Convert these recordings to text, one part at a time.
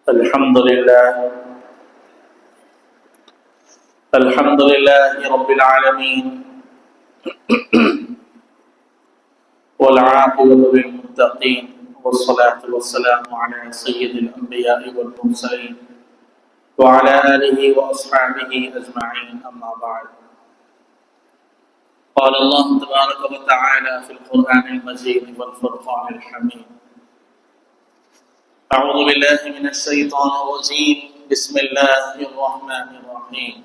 الحمد لله رب العالمين والعاقبة للمتقين والصلاة والسلام على سيد الأنبياء والمرسلين وعلى آله وأصحابه أجمعين أما بعد قال الله تبارك وتعالى في القرآن المجيد والفرقان الحميد أعوذ بالله من الشيطان الرجيم بسم الله الرحمن الرحيم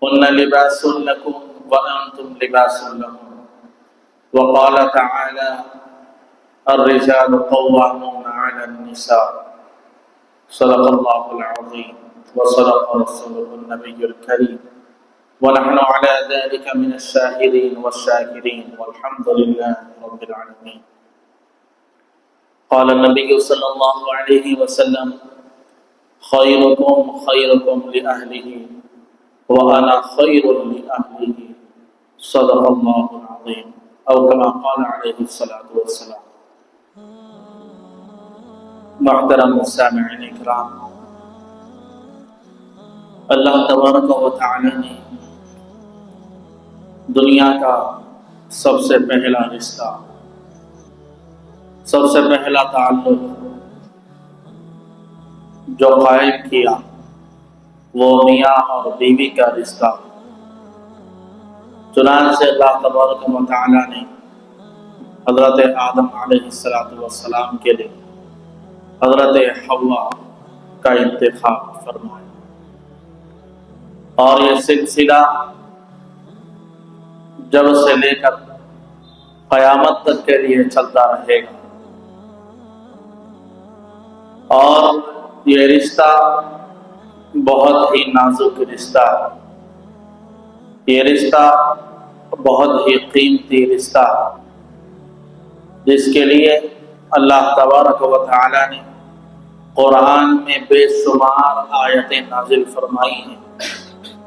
هن لباس لكم وأنتم لباس لهم وقال تعالى الرجال قوامون على النساء صدق الله العظيم وصدق رسوله النبي الكريم ونحن على ذلك من الشاهدين والشاكرين والحمد لله رب العالمين قال النبي صلى الله عليه وسلم خيركم خيركم لأهله وأنا خير لأهله صدق الله العظيم أو كما قال عليه الصلاة والسلام. محترم سامعین اکرام، اللہ تبارک و تعالی نے دنیا کا سب سے پہلا رشتہ، سب سے پہلا تعلق جو قائم کیا وہ میاں اور بیوی کا رشتہ. چنانچہ اللہ تبارک و تعالی نے حضرت آدم علیہ السلام کے لیے حضرت حوا کا انتخاب فرمایا، اور یہ سلسلہ جب سے لے کر قیامت تک کے لیے چلتا رہے گا. اور یہ رشتہ بہت ہی نازک رشتہ ہے، یہ رشتہ بہت ہی قیمتی رشتہ ہے، جس کے لیے اللہ تبارک و تعالی نے قرآن میں بے شمار آیتیں نازل فرمائی ہیں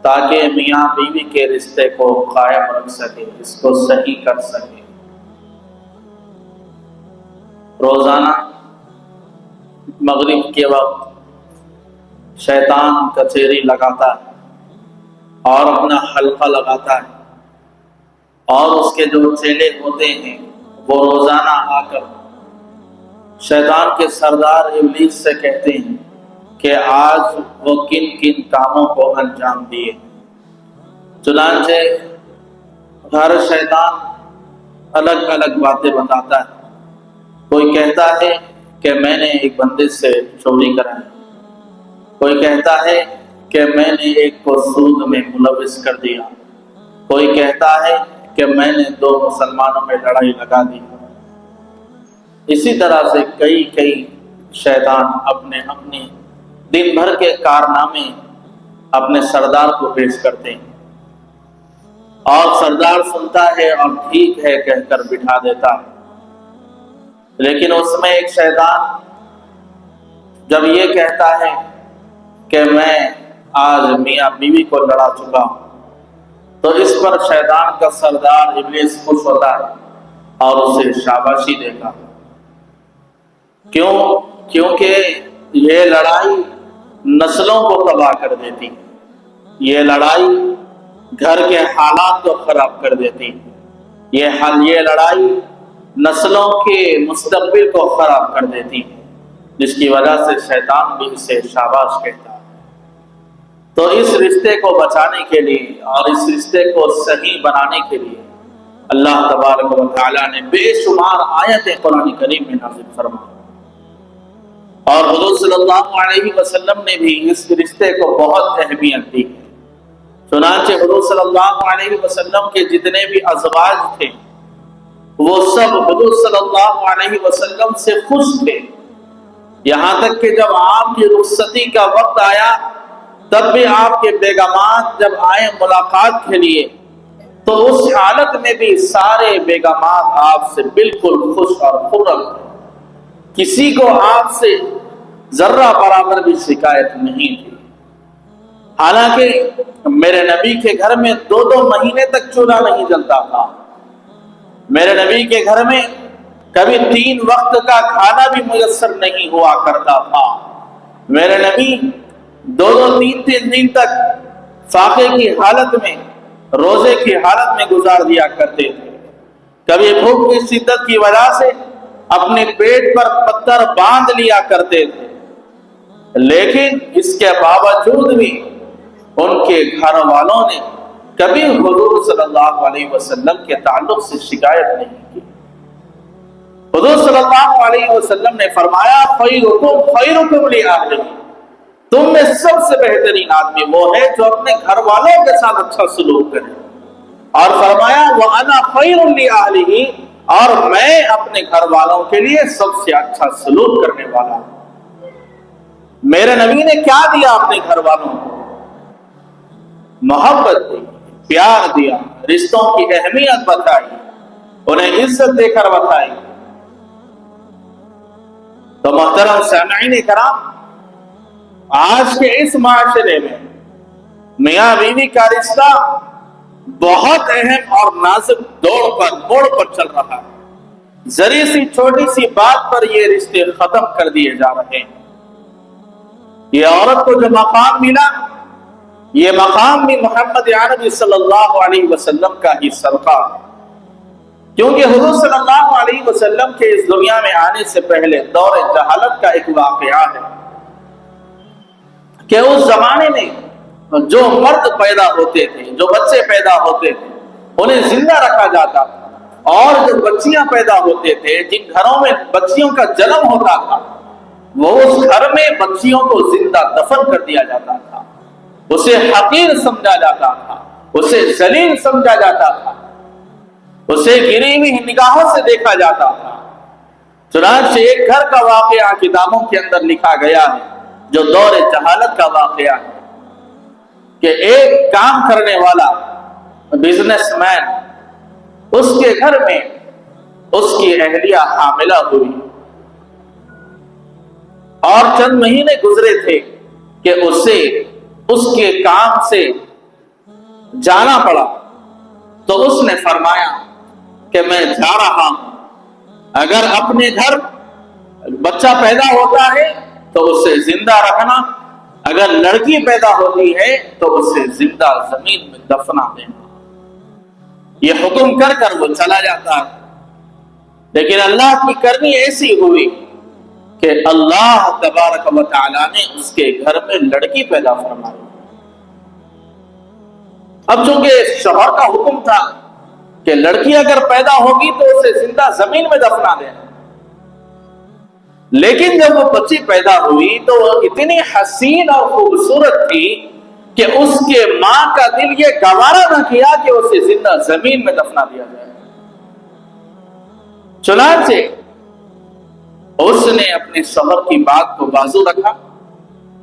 تاکہ میاں بیوی کے رشتے کو قائم رکھ سکے، اس کو صحیح کر سکے. روزانہ مغرب کے وقت شیطان کچہری لگاتا ہے اور اپنا حلقہ لگاتا ہے، اور اس کے جو چیلے ہوتے ہیں وہ روزانہ آ کر شیطان کے سردار ابلیس سے کہتے ہیں کہ آج وہ کن کن کاموں کو انجام دیے. چنانچہ ہر شیطان الگ الگ باتیں بتاتا ہے. کوئی کہتا ہے کہ میں نے ایک بندے سے چوری کرائی، کوئی کہتا ہے کہ میں نے ایک کو سود میں ملوث کر دیا، کوئی کہتا ہے کہ میں نے دو مسلمانوں میں لڑائی لگا دی. اسی طرح سے کئی شیطان اپنے دن بھر کے کارنامے اپنے سردار کو پیش کرتے ہیں، اور سردار سنتا ہے اور ٹھیک ہے کہہ کر بٹھا دیتا ہے. لیکن اس میں ایک شیطان جب یہ کہتا ہے کہ میں آج میاں بیوی کو لڑا چکا ہوں، تو اس پر شیطان کا سردار ابلیس خوش ہوتا ہے اور اسے شاباشی دیتا. کیونکہ یہ لڑائی نسلوں کو تباہ کر دیتی، یہ لڑائی گھر کے حالات کو خراب کر دیتی، یہ لڑائی نسلوں کے مستقبل کو خراب کر دیتی، جس کی وجہ سے شیطان بھی اسے شاباش کہتا ہے. تو اس رشتے کو بچانے کے لیے اور اس رشتے کو صحیح بنانے کے لیے اللہ تبارک و تعالی نے بے شمار آیتیں قرآن کریم میں نازل فرمائی، اور حضور صلی اللہ علیہ وسلم نے بھی اس رشتے کو بہت اہمیت دی. چنانچہ حضور صلی اللہ علیہ وسلم کے جتنے بھی ازواج تھے وہ سب حضور صلی اللہ علیہ وسلم سے خوش تھے، یہاں تک کہ جب آپ کی رخصتی کا وقت آیا تب بھی آپ کے بیگمات جب آئے ملاقات کے لیے تو اس حالت میں بھی سارے بیگمات آپ سے بالکل خوش اور خرم تھے. کسی کو آپ سے ذرہ برابر بھی شکایت نہیں تھی. حالانکہ میرے نبی کے گھر میں 2 مہینے تک چولہا نہیں جلتا تھا. میرے نبی کے گھر میں کبھی 3 وقت کا کھانا بھی میسر نہیں ہوا کرتا تھا. میرے نبی 2-3 دن تک فاقے کی حالت میں، روزے کی حالت میں گزار دیا کرتے تھے۔ کبھی بھوک کی شدت کی وجہ سے اپنے پیٹ پر پتھر باندھ لیا کرتے تھے، لیکن اس کے باوجود بھی ان کے گھر والوں نے کبھی حضور صلی اللہ علیہ وسلم کے تعلق سے شکایت نہیں کی۔ حضور صلی اللہ علیہ وسلم نے فرمایا خیرکم خیرکم لأہلہ، تم میں سب سے بہترین آدمی وہ ہے جو اپنے گھر والوں کے ساتھ اچھا سلوک کرے، اور فرمایا وَأَنَا خَيْرٌ لِأَهْلِهِ، اور میں اپنے گھر والوں کے لیے سب سے اچھا سلوک کرنے والا ہوں۔ میرے نبی نے کیا دیا اپنے گھر والوں کو؟ محبت دی، پیار دیا، رشتوں کی اہمیت بتائی، انہیں عزت دے کر بتائی۔ تو محترم سامعین کرام، آج کے اس معاشرے میں میاں بیوی کا رشتہ بہت اہم اور نازک موڑ پر چل رہا ہے۔ ذری سی چھوٹی سی بات پر یہ رشتے ختم کر دیے جا رہے ہیں۔ یہ عورت کو جو مقام ملا، یہ مقام بھی محمد عربی صلی اللہ علیہ وسلم کا ہی صدقہ ہے، کیونکہ حضور صلی اللہ علیہ وسلم کے اس دنیا میں آنے سے پہلے دور جہالت کا ایک واقعہ ہے کہ اس زمانے میں جو مرد پیدا ہوتے تھے، جو بچے پیدا ہوتے تھے، انہیں زندہ رکھا جاتا تھا، اور جو بچیاں پیدا ہوتے تھے، جن گھروں میں بچیوں کا جنم ہوتا تھا، وہ اس گھر میں بچیوں کو زندہ دفن کر دیا جاتا تھا، اسے حقیر سمجھا جاتا تھا، اسے ذلیل سمجھا جاتا تھا، اسے گری ہوئی نگاہوں سے دیکھا جاتا تھا۔ چنانچہ ایک گھر کا واقعہ کتابوں کے اندر لکھا گیا ہے جو دور جہالت کا واقعہ ہے کہ ایک کام کرنے والا بزنس مین، اس کے گھر میں اس کی اہلیہ حاملہ ہوئی، اور چند مہینے گزرے تھے کہ اسے اس کے کام سے جانا پڑا۔ تو اس نے فرمایا کہ میں جا رہا ہوں، اگر اپنے گھر بچہ پیدا ہوتا ہے تو اسے زندہ رکھنا، اگر لڑکی پیدا ہوتی ہے تو اسے زندہ زمین میں دفنا دینا۔ یہ حکم کر کر وہ چلا جاتا ہے، لیکن اللہ کی کرنی ایسی ہوئی کہ اللہ تبارک و تعالی نے اس کے گھر میں لڑکی پیدا فرمائی۔ اب چونکہ شوہر کا حکم تھا کہ لڑکی اگر پیدا ہوگی تو اسے زندہ زمین میں دفنا دینا، لیکن جب وہ بچی پیدا ہوئی تو وہ اتنی حسین اور خوبصورت تھی کہ اس کے ماں کا دل یہ گوارا نہ کیا کہ اسے زندہ زمین میں دفنا دیا جائے۔ چنانچہ اس نے اپنے شوہر کی بات کو بازو رکھا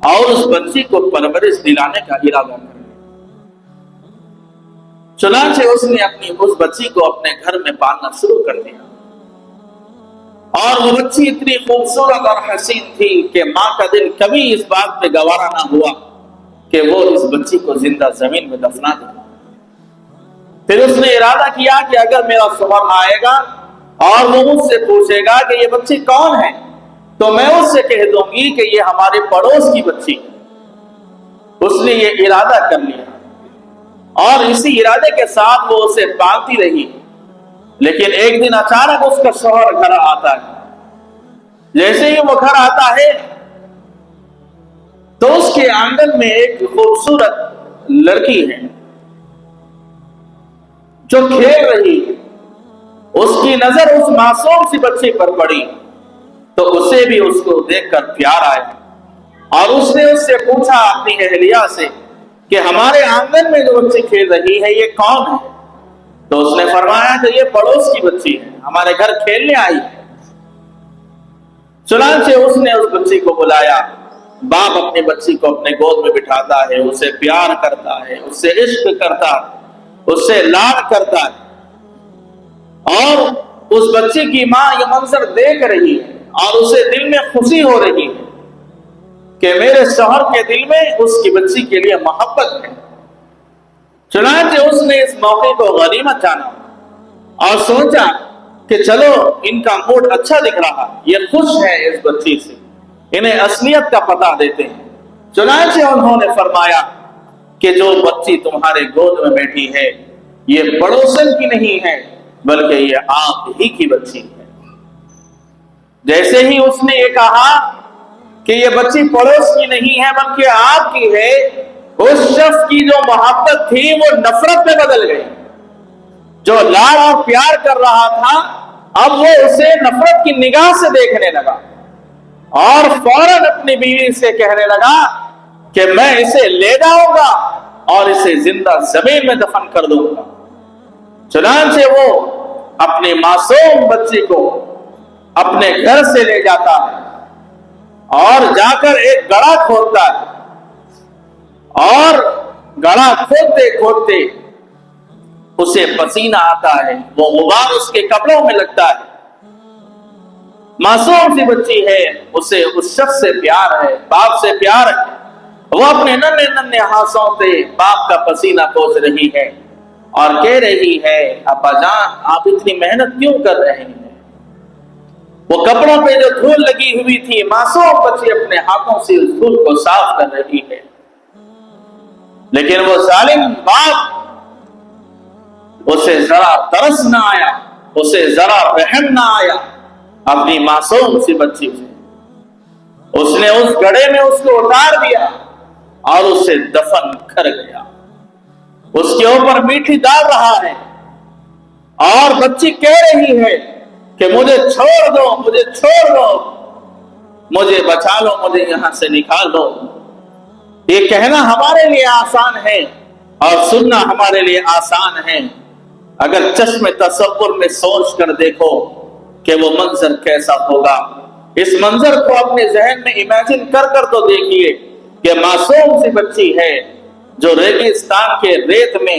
اور اس بچی کو پرورش دلانے کا ارادہ کر لیا۔ چنانچہ اس نے اس بچی کو اپنے گھر میں پالنا شروع کر دیا، اور وہ بچی اتنی خوبصورت اور حسین تھی کہ ماں کا دل کبھی اس بات پہ گوارا نہ ہوا کہ وہ اس بچی کو زندہ زمین میں دفنا دے۔ پھر اس نے ارادہ کیا کہ اگر میرا شوہر آئے گا اور وہ مجھ سے پوچھے گا کہ یہ بچی کون ہے، تو میں اس سے کہہ دوں گی کہ یہ ہمارے پڑوس کی بچی ہے۔ اس نے یہ ارادہ کر لیا، اور اسی ارادے کے ساتھ وہ اسے پالتی رہی۔ لیکن ایک دن اچانک اس کا شوہر گھر آتا ہے۔ جیسے ہی وہ گھر آتا ہے تو اس کے آنگن میں ایک خوبصورت لڑکی ہے جو کھیل رہی ہے۔ اس کی نظر اس معصوم سی بچی پر پڑی تو اسے بھی اس کو دیکھ کر پیار آیا، اور اس نے اس سے پوچھا اپنی اہلیہ سے کہ ہمارے آنگن میں جو بچی کھیل رہی ہے یہ کون ہے؟ تو اس نے فرمایا کہ یہ پڑوس کی بچی ہے، ہمارے گھر کھیلنے آئی ہے۔ چنانچہ اس نے اس بچی کو بلایا۔ باپ اپنی بچی کو اپنے گود میں بٹھاتا ہے، اسے پیار کرتا ہے، اس سے عشق کرتا ہے، اس سے لاڈ کرتا ہے، اور اس بچی کی ماں یہ منظر دیکھ رہی ہے اور اسے دل میں خوشی ہو رہی ہے کہ میرے شوہر کے دل میں اس کی بچی کے لیے محبت ہے۔ چنانچہ اس نے اس موقع کو غنیمت جانا اور سوچا کہ چلو ان کا موڈ اچھا دکھ رہا، یہ خوش ہے اس بچی سے، انہیں اصلیت کا پتہ دیتے ہیں۔ چنانچہ انہوں نے فرمایا کہ جو بچی تمہارے گود میں بیٹھی ہے یہ پڑوسن کی نہیں ہے بلکہ یہ آپ ہی کی بچی ہے۔ جیسے ہی اس نے یہ کہا کہ یہ بچی پڑوس کی نہیں ہے بلکہ آپ کی ہے، اس شخص کی جو محبت تھی وہ نفرت میں بدل گئی۔ جو لاڑ اور پیار کر رہا تھا اب وہ اسے نفرت کی نگاہ سے دیکھنے لگا اور فوراً اپنی بیوی سے کہنے لگا کہ میں اسے لے جاؤں گا اور اسے زندہ زمین میں دفن کر دوں گا۔ چنانچہ وہ اپنے معصوم بچے کو اپنے گھر سے لے جاتا ہے اور جا کر ایک گڑھا کھودتا ہے، اور گڑھا کھودتے کھودتے اسے پسینہ آتا ہے، وہ غبار اس کے کپڑوں میں لگتا ہے۔ معصوم سی بچی ہے، اسے اس شخص سے پیار ہے، باپ سے پیار ہے۔ وہ اپنے ننھے ننھے ہاتھوں سے باپ کا پسینہ پوچھ رہی ہے اور کہہ رہی ہے ابا جان آپ اتنی محنت کیوں کر رہے ہیں؟ وہ کپڑوں پہ جو دھول لگی ہوئی تھی، معصوم بچی اپنے ہاتھوں سے اس دھول کو صاف کر رہی ہے، لیکن وہ ظالم باپ اسے ذرا ترس نہ آیا، اسے ذرا رحم نہ آیا اپنی معصوم سی بچی سے۔ اس نے اس گڑھے میں اس کو اتار دیا اور اسے دفن کر گیا۔ اس کے اوپر میٹھی ڈال رہا ہے اور بچی کہہ رہی ہے کہ مجھے چھوڑ دو، مجھے چھوڑ دو، مجھے بچا لو، مجھے یہاں سے نکال دو۔ یہ کہنا ہمارے لیے آسان ہے اور سننا ہمارے لیے آسان ہے، اگر چشم تصور میں سوچ کر دیکھو کہ وہ منظر کیسا ہوگا۔ اس منظر کو اپنے ذہن میں امیجن کر کر تو دیکھیے کہ معصوم سی بچی ہے جو ریگستان کے ریت میں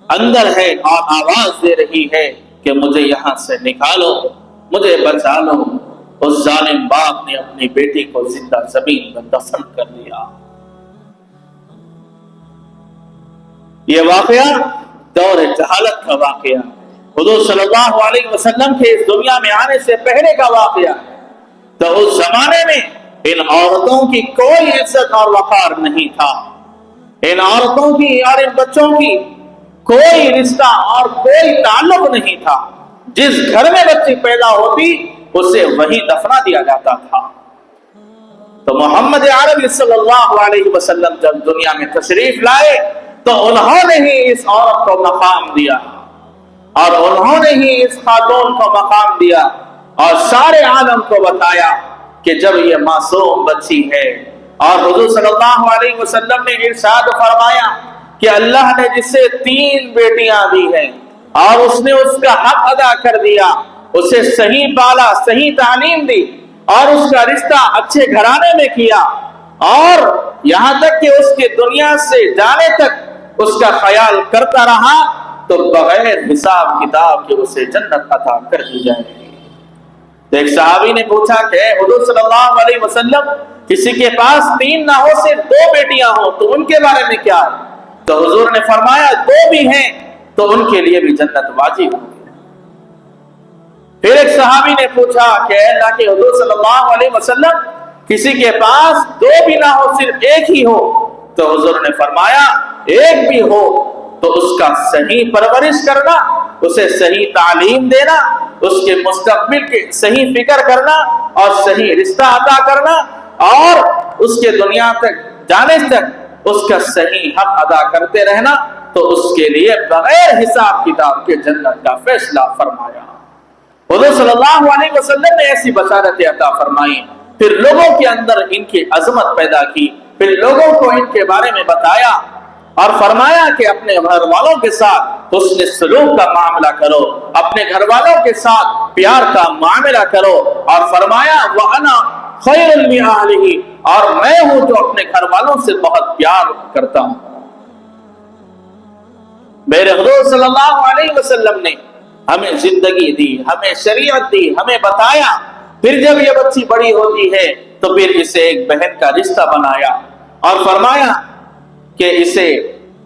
اندر ہے اور آواز دے رہی ہے کہ مجھے یہاں سے نکالو، مجھے بچا لو۔ اس ظالم باپ نے اپنی بیٹی کو زندہ زمین میں دفن کر دیا۔ یہ واقعہ دور جہالت کا واقعہ، حضور صلی اللہ علیہ وسلم کے اس دنیا میں آنے سے پہلے کا واقعہ۔ تو اس زمانے میں ان عورتوں کی کوئی عزت اور وقار نہیں تھا، ان عورتوں کی اور ان بچوں کی کوئی رشتہ اور کوئی تعلق نہیں تھا۔ جس گھر میں بچی پیدا ہوتی اسے وہی دفنا دیا جاتا تھا۔ تو محمد عربی صلی اللہ علیہ وسلم جب دنیا میں تشریف لائے تو انہوں نے ہی اس عورت کو مقام دیا اور انہوں نے ہی اس خاتون کو مقام دیا اور سارے عالم کو بتایا کہ جب یہ معصوم بچی ہے، اور حضور صلی اللہ علیہ وسلم نے ارشاد فرمایا کہ اللہ نے جسے 3 بیٹیاں دی ہیں اور اس نے اس کا حق ادا کر دیا، اسے صحیح پالا، صحیح تعلیم دی اور اس کا رشتہ اچھے گھرانے میں کیا، اور یہاں تک کہ اس کے دنیا سے جانے تک اس کا خیال کرتا رہا، تو بغیر حساب کتاب کے اسے جنت عطا کر دی جائے گی۔ ایک صحابی نے پوچھا کہ حضور صلی اللہ علیہ وسلم کسی کے پاس 3 نہ ہو صرف 2 بیٹیاں ہوں تو ان کے بارے میں کیا ہے؟ تو حضور نے فرمایا 2 بھی ہیں تو ان کے لیے بھی جنت واجب ہوگی۔ پھر ایک صحابی نے پوچھا کہ اللہ کے حضور صلی اللہ علیہ وسلم کسی کے پاس 2 بھی نہ ہو صرف 1 ہی ہو، تو حضور نے فرمایا 1 بھی ہو تو اس کا صحیح پرورش کرنا، اسے صحیح تعلیم دینا، اس کے مستقبل کی صحیح فکر کرنا اور صحیح رشتہ عطا کرنا، اور اس کے دنیا تک جانے تک اس کا صحیح حق ادا کرتے رہنا، تو اس کے لیے بغیر حساب کتاب کے جنت کا فیصلہ فرمایا۔ حضور صلی اللہ علیہ وسلم نے ایسی بشارت عطا فرمائی، پھر لوگوں کے اندر ان کی عظمت پیدا کی، پھر لوگوں کو ان کے بارے میں بتایا اور فرمایا کہ اپنے گھر والوں کے ساتھ حسن سلوک کا معاملہ کرو، اپنے گھر والوں کے ساتھ پیار کا معاملہ کرو، اور فرمایا وَأَنَا خَيْرٌ لِأَهْلِهِ، اور میں ہوں جو اپنے گھر والوں سے بہت پیار کرتا ہوں۔ میرے حضور صلی اللہ علیہ وسلم نے ہمیں زندگی دی، ہمیں شریعت دی، ہمیں بتایا، پھر جب یہ بچی بڑی ہوتی ہے تو پھر اسے ایک بہن کا رشتہ بنایا اور فرمایا کہ اسے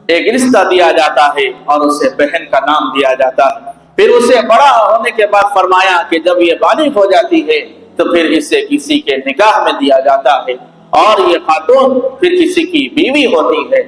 ایک رشتہ دیا جاتا ہے اور اسے بہن کا نام دیا جاتا ہے۔ پھر اسے بڑا ہونے کے بعد فرمایا کہ جب یہ بالغ ہو جاتی ہے تو پھر اسے کسی کے نکاح میں دیا جاتا ہے اور یہ خاتون پھر کسی کی بیوی ہوتی ہے۔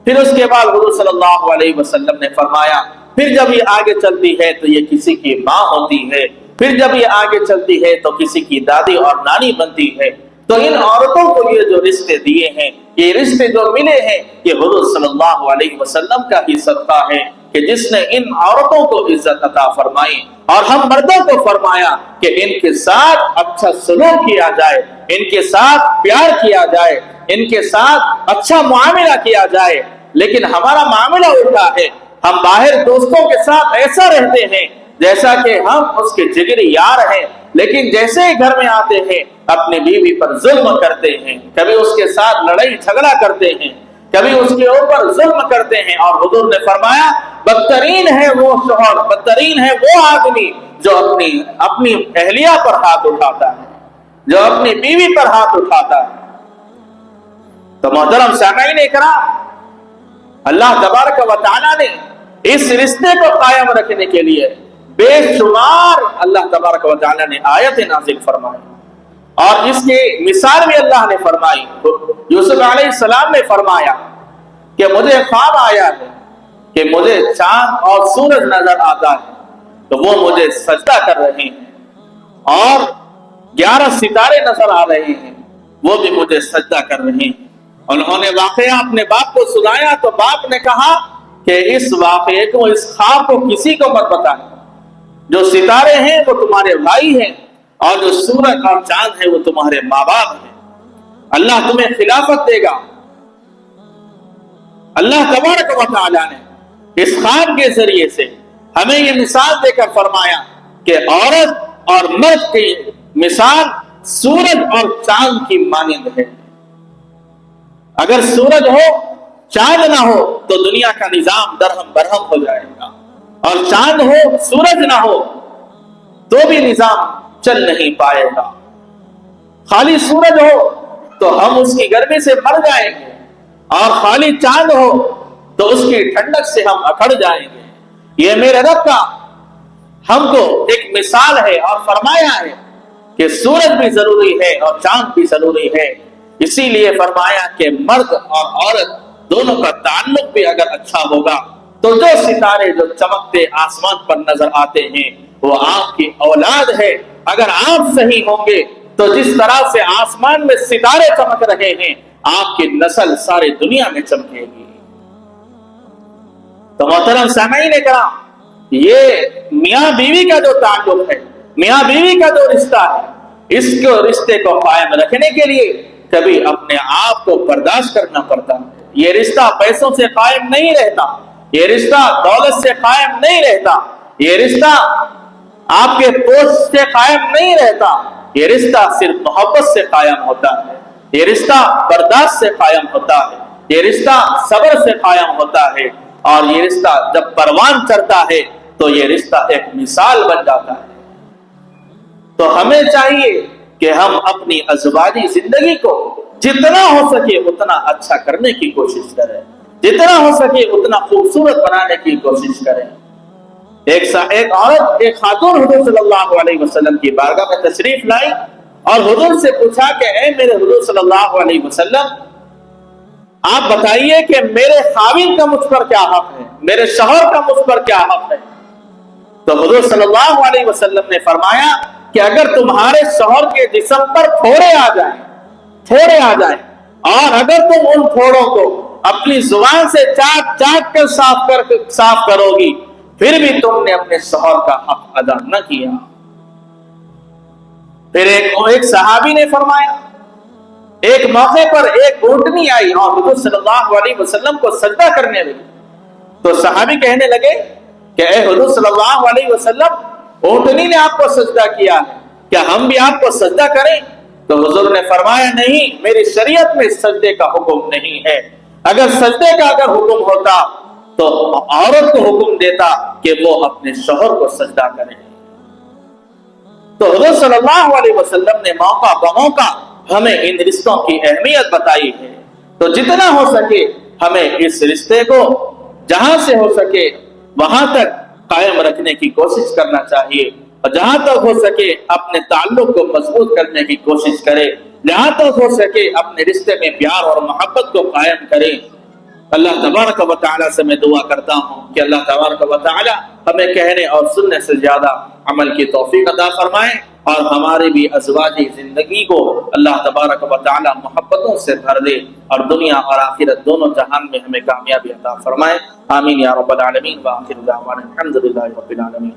پھر اس کے بعد حضور صلی اللہ علیہ وسلم نے فرمایا پھر جب یہ آگے چلتی ہے تو یہ کسی کی ماں ہوتی ہے، پھر جب یہ آگے چلتی ہے تو کسی کی دادی اور نانی بنتی ہے۔ تو ان عورتوں کو یہ جو رشتے دیے ہیں، یہ رشتے جو ملے ہیں، یہ حضور صلی اللہ علیہ وسلم کا ہی صدقہ ہے کہ جس نے ان عورتوں کو عزت عطا فرمائی، اور ہم مردوں کو فرمایا کہ ان کے ساتھ اچھا سلوک کیا جائے، ان کے ساتھ پیار کیا جائے، ان کے ساتھ اچھا معاملہ کیا جائے۔ لیکن ہمارا معاملہ الٹا ہے، ہم باہر دوستوں کے ساتھ ایسا رہتے ہیں جیسا کہ ہم اس کے جگری یار ہیں، لیکن جیسے ہی گھر میں آتے ہیں اپنی بیوی پر ظلم کرتے ہیں، کبھی اس کے ساتھ لڑائی جھگڑا کرتے ہیں، کبھی اس کے اوپر ظلم کرتے ہیں۔ اور حضور نے فرمایا بدترین ہے وہ شوہر، بدترین ہے وہ آدمی جو اپنی اہلیہ پر ہاتھ اٹھاتا ہے، جو اپنی بیوی پر ہاتھ اٹھاتا ہے۔ تو محترم سامعین اکرام، اللہ تبارک و تعالیٰ نے اس رشتے کو قائم رکھنے کے لیے بے شمار اللہ تبارک و تعالیٰ نے آیت نازل فرمائی، اور اس کی مثال بھی اللہ نے فرمائی۔ یوسف علیہ السلام نے فرمایا کہ مجھے خواب آیا ہے کہ مجھے چاند اور سورج نظر آتا ہے، تو وہ مجھے سجدہ کر رہے ہیں، اور 11 ستارے نظر آ رہے ہیں، وہ بھی مجھے سجدہ کر رہے ہیں۔ انہوں نے واقعہ اپنے باپ کو سنایا تو باپ نے کہا کہ اس واقعے کو، اس خواب کو کسی کو مت بتائیں، جو ستارے ہیں وہ تمہارے بھائی ہیں، اور جو سورج اور چاند ہے وہ تمہارے ماں باپ ہیں، اللہ تمہیں خلافت دے گا۔ اللہ تبارک و تعالیٰ نے اس خواب کے ذریعے سے ہمیں یہ مثال دے کر فرمایا کہ عورت اور مرد کی مثال سورج اور چاند کی مانند ہے۔ اگر سورج ہو چاند نہ ہو تو دنیا کا نظام درہم برہم ہو جائے گا، اور چاند ہو سورج نہ ہو تو بھی نظام چل نہیں پائے گا۔ خالی سورج ہو تو ہم اس کی گرمی سے مر جائیں گے، اور خالی چاند ہو تو اس کی ٹھنڈک سے ہم اکھڑ جائیں گے۔ یہ میرے رب کا ہم کو ایک مثال ہے، اور فرمایا ہے کہ سورج بھی ضروری ہے اور چاند بھی ضروری ہے۔ اسی لیے فرمایا کہ مرد اور عورت دونوں کا تعلق بھی اگر اچھا ہوگا تو جو ستارے جو چمکتے آسمان پر نظر آتے ہیں وہ آپ کی اولاد ہے۔ اگر آپ صحیح ہوں گے تو جس طرح سے آسمان میں ستارے چمک رہے ہیں آپ کی نسل ساری دنیا میں چمکے گی۔ تو محترم سامعین کرام، یہ میاں بیوی کا جو تعلق ہے، میاں بیوی کا جو رشتہ ہے، اس کو رشتے کو قائم رکھنے کے لیے کبھی اپنے آپ کو برداشت کرنا پڑتا ہے۔ یہ رشتہ پیسوں سے قائم نہیں رہتا، یہ رشتہ دولت سے قائم نہیں رہتا، یہ رشتہ آپ کے پوسٹ سے قائم نہیں رہتا، یہ رشتہ صرف محبت سے قائم ہوتا ہے، یہ رشتہ برداشت سے قائم ہوتا ہے، یہ رشتہ صبر سے قائم ہوتا ہے، اور یہ رشتہ جب پروان چڑھتا ہے تو یہ رشتہ ایک مثال بن جاتا ہے۔ تو ہمیں چاہیے کہ ہم اپنی ازواجی زندگی کو جتنا ہو سکے اتنا اچھا کرنے کی کوشش کریں، جتنا ہو سکے اتنا خوبصورت بنانے کی کوشش کریں۔ ایک عورت، ایک خاتون حضور صلی اللہ علیہ وسلم کی بارگاہ میں تشریف لائی اور حضور سے پوچھا کہ اے میرے حضور صلی اللہ علیہ وسلم، آپ بتائیے کہ میرے خاوند کا مجھ پر کیا حق ہے، میرے شوہر کا مجھ پر کیا حق ہے؟ تو حضور صلی اللہ علیہ وسلم نے فرمایا کہ اگر تمہارے شوہر کے جسم پر پھوڑے آ جائیں اور اگر تم ان پھوڑوں کو اپنی زبان سے چاٹ چاٹ کر صاف کرو گی پھر بھی تم نے اپنے شوہر کا حق ادا نہ کیا۔ پھر ایک صحابی نے فرمایا، ایک موقع پر ایک اونٹنی آئی اور حضور صلی اللہ علیہ وسلم کو سجدہ کرنے لگی، تو صحابی کہنے لگے کہ اے حضور صلی اللہ علیہ وسلم، اونٹنی نے آپ کو سجدہ کیا ہے، کیا ہم بھی آپ کو سجدہ کریں؟ تو حضور نے فرمایا نہیں، میری شریعت میں سجدے کا حکم نہیں ہے، اگر سجدے کا حکم ہوتا تو عورت کو حکم دیتا کہ وہ اپنے شوہر کو سجدہ کرے۔ تو حضور صلی اللہ علیہ وسلم نے موقع بموقع ہمیں ان رشتوں کی اہمیت بتائی ہے، تو جتنا ہو سکے ہمیں اس رشتے کو جہاں سے ہو سکے وہاں تک قائم رکھنے کی کوشش کرنا چاہیے۔ اور جہاں تک ہو سکے اپنے تعلق کو مضبوط کرنے کی کوشش کرے، جہاں تک ہو سکے اپنے رشتے میں پیار اور محبت کو قائم کرے۔ اللہ تبارک و تعالیٰ سے میں دعا کرتا ہوں کہ اللہ تبارک و تعالیٰ ہمیں کہنے اور سننے سے زیادہ عمل کی توفیق عطا فرمائے، اور ہماری بھی ازواجی زندگی کو اللہ تبارک و تعالیٰ محبتوں سے بھر دے، اور دنیا اور آخرت دونوں جہان میں ہمیں کامیابی عطا فرمائے۔ آمین یا رب العالمین، وآخر دعوانا الحمدللہ رب العالمین۔